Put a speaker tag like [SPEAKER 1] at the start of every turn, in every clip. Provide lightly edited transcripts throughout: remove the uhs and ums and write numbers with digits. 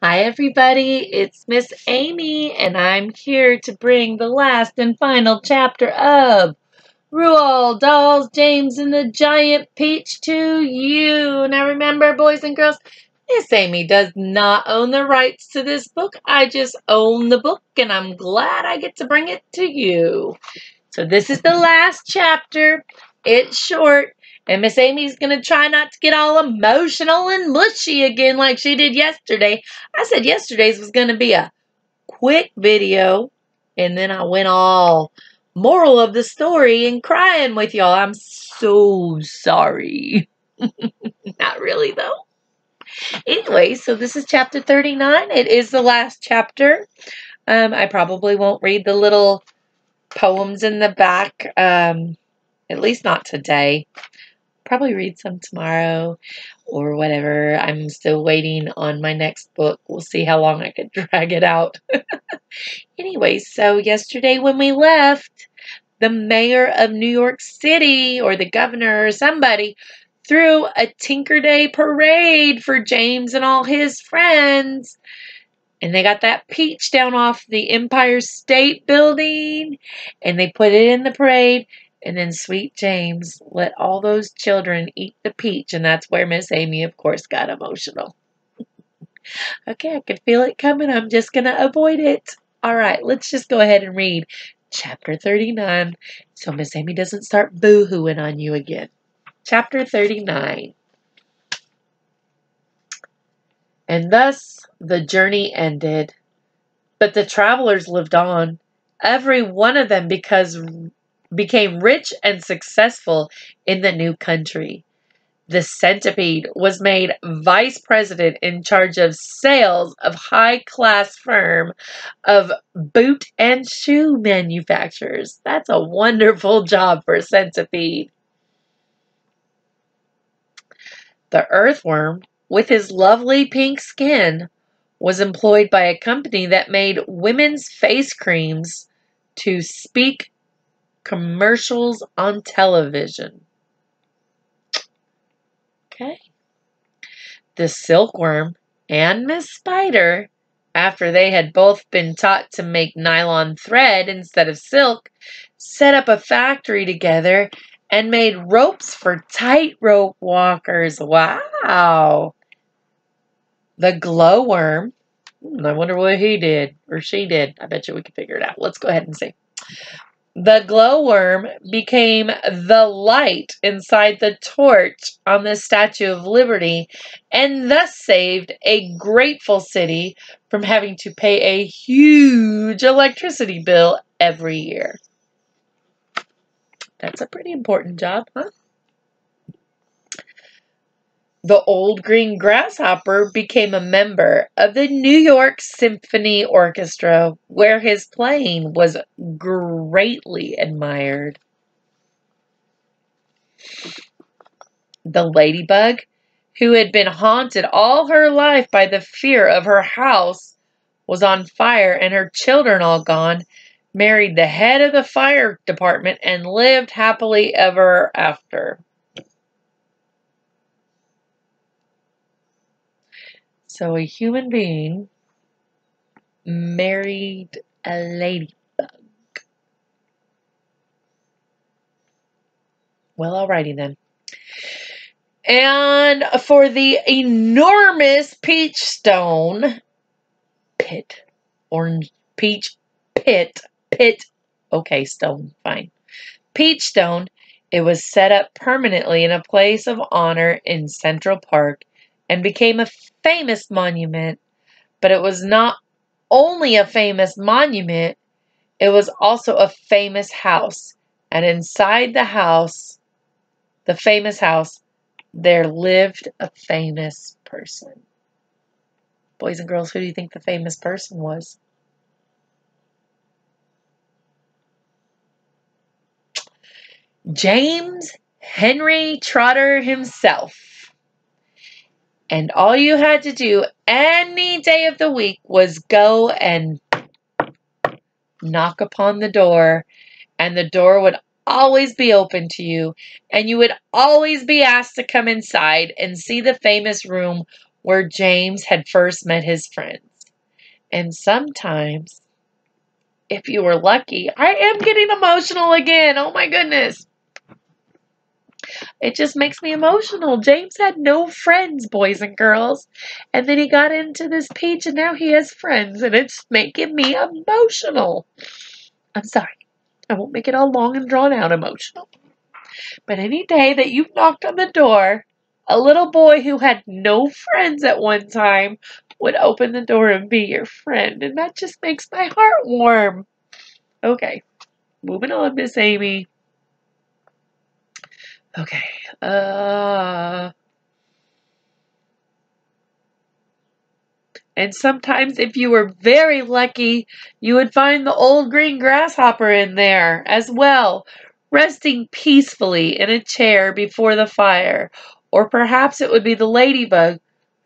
[SPEAKER 1] Hi everybody, it's Miss Amy and I'm here to bring the last and final chapter of Roald Dahl's James and the Giant Peach to you. Now remember, boys and girls, Miss Amy does not own the rights to this book. I just own the book and I'm glad I get to bring it to you. So this is the last chapter. It's short. And Miss Amy's going to try not to get all emotional and mushy again like she did yesterday. I said yesterday's was going to be a quick video. And then I went all moral of the story and crying with y'all. I'm so sorry. Not really, though. Anyway, so this is chapter 39. It is the last chapter. I probably won't read the little poems in the back. At least not today. Probably read some tomorrow or whatever. I'm still waiting on my next book. We'll see how long I can drag it out. Anyway, so yesterday when we left, the mayor of New York City or the governor or somebody threw a Tinker Day parade for James and all his friends. And they got that peach down off the Empire State Building and they put it in the parade. And then sweet James let all those children eat the peach. And that's where Miss Amy, of course, got emotional. Okay, I can feel it coming. I'm just going to avoid it. All right, let's just go ahead and read chapter 39 so Miss Amy doesn't start boo-hooing on you again. Chapter 39. And thus the journey ended. But the travelers lived on, every one of them became rich and successful in the new country. The centipede was made vice president in charge of sales of high-class firm of boot and shoe manufacturers. That's a wonderful job for a centipede. The earthworm, with his lovely pink skin, was employed by a company that made women's face creams to speak commercials on television. Okay. The silkworm and Miss Spider, after they had both been taught to make nylon thread instead of silk, set up a factory together and made ropes for tightrope walkers. Wow. The glowworm, I wonder what he did or she did. I bet you we can figure it out. Let's go ahead and see. The glowworm became the light inside the torch on the Statue of Liberty and thus saved a grateful city from having to pay a huge electricity bill every year. That's a pretty important job, huh? The old green grasshopper became a member of the New York Symphony Orchestra, where his playing was greatly admired. The ladybug, who had been haunted all her life by the fear of her house was on fire and her children all gone, married the head of the fire department and lived happily ever after. So a human being married a ladybug. Well, alrighty then. And for the enormous peach stone pit, orange peach pit, okay, stone, fine. Peach stone, it was set up permanently in a place of honor in Central Park and became a famous monument. But it was not only a famous monument, it was also a famous house. And inside the house, the famous house, there lived a famous person. Boys and girls, who do you think the famous person was? James Henry Trotter himself. And all you had to do any day of the week was go and knock upon the door, and the door would always be open to you, and you would always be asked to come inside and see the famous room where James had first met his friends. And sometimes, if you were lucky, I am getting emotional again. Oh my goodness. It just makes me emotional. James had no friends, boys and girls. And then he got into this peach and now he has friends. And it's making me emotional. I'm sorry. I won't make it all long and drawn out emotional. But any day that you've knocked on the door, a little boy who had no friends at one time would open the door and be your friend. And that just makes my heart warm. Okay, moving on, Miss Amy. Okay, and sometimes if you were very lucky, you would find the old green grasshopper in there as well, resting peacefully in a chair before the fire. Or perhaps it would be the ladybug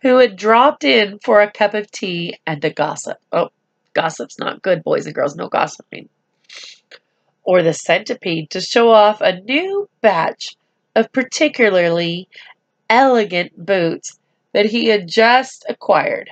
[SPEAKER 1] who had dropped in for a cup of tea and a gossip. Oh, gossip's not good, boys and girls, no gossiping. Or the centipede to show off a new batch of particularly elegant boots that he had just acquired.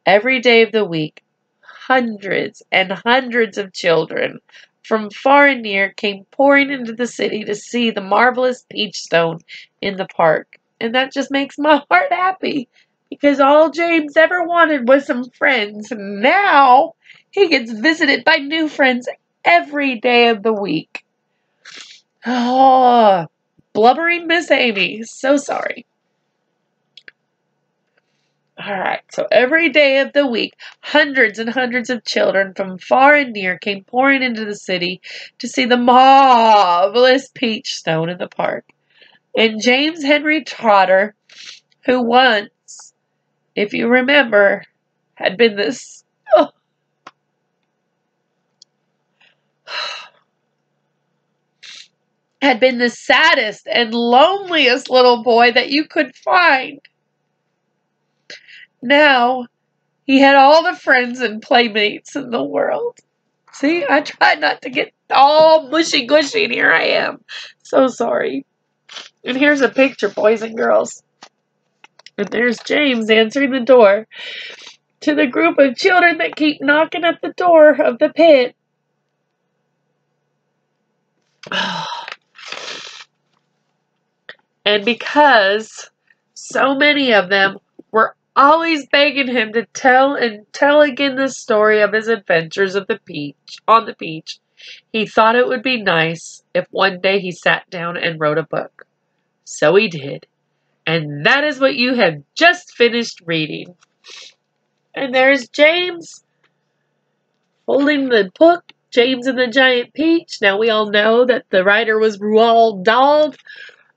[SPEAKER 1] Every day of the week, hundreds and hundreds of children from far and near came pouring into the city to see the marvelous peach stone in the park. And that just makes my heart happy because all James ever wanted was some friends. Now he gets visited by new friends every day of the week. Oh, blubbering Miss Amy. So sorry. All right, so every day of the week, hundreds and hundreds of children from far and near came pouring into the city to see the marvelous peach stone in the park. And James Henry Trotter, who once, if you remember, had been this had been the saddest and loneliest little boy that you could find. Now, he had all the friends and playmates in the world. See, I tried not to get all mushy-gushy, and here I am. So sorry. And here's a picture, boys and girls. And there's James answering the door to the group of children that keep knocking at the door of the pit. And because so many of them were always begging him to tell again the story of his adventures of on the beach, he thought it would be nice if one day he sat down and wrote a book. So he did. And that is what you have just finished reading. And there's James holding the book, James and the Giant Peach. Now we all know that the writer was Roald Dahl,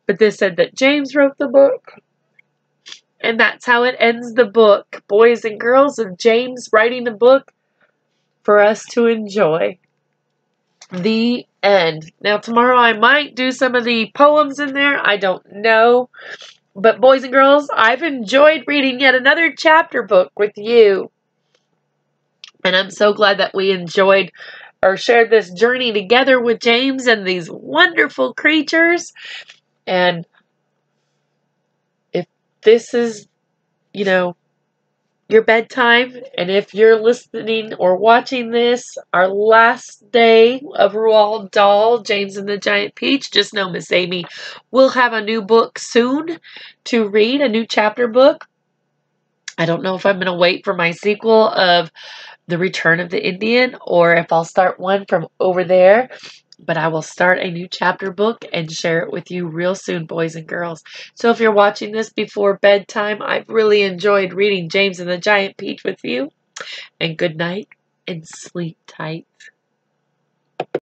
[SPEAKER 1] but this said that James wrote the book. And that's how it ends the book, boys and girls, of James writing a book for us to enjoy. The end. Now tomorrow I might do some of the poems in there. I don't know. But boys and girls, I've enjoyed reading yet another chapter book with you. And I'm so glad that we enjoyed or shared this journey together with James and these wonderful creatures. And if this is, your bedtime, and if you're listening or watching this, our last day of Roald Dahl, James and the Giant Peach, just know Miss Amy will have a new book soon to read, a new chapter book. I don't know if I'm going to wait for my sequel of The Return of the Indian or if I'll start one from over there. But I will start a new chapter book and share it with you real soon, boys and girls. So if you're watching this before bedtime, I've really enjoyed reading James and the Giant Peach with you. And good night and sleep tight.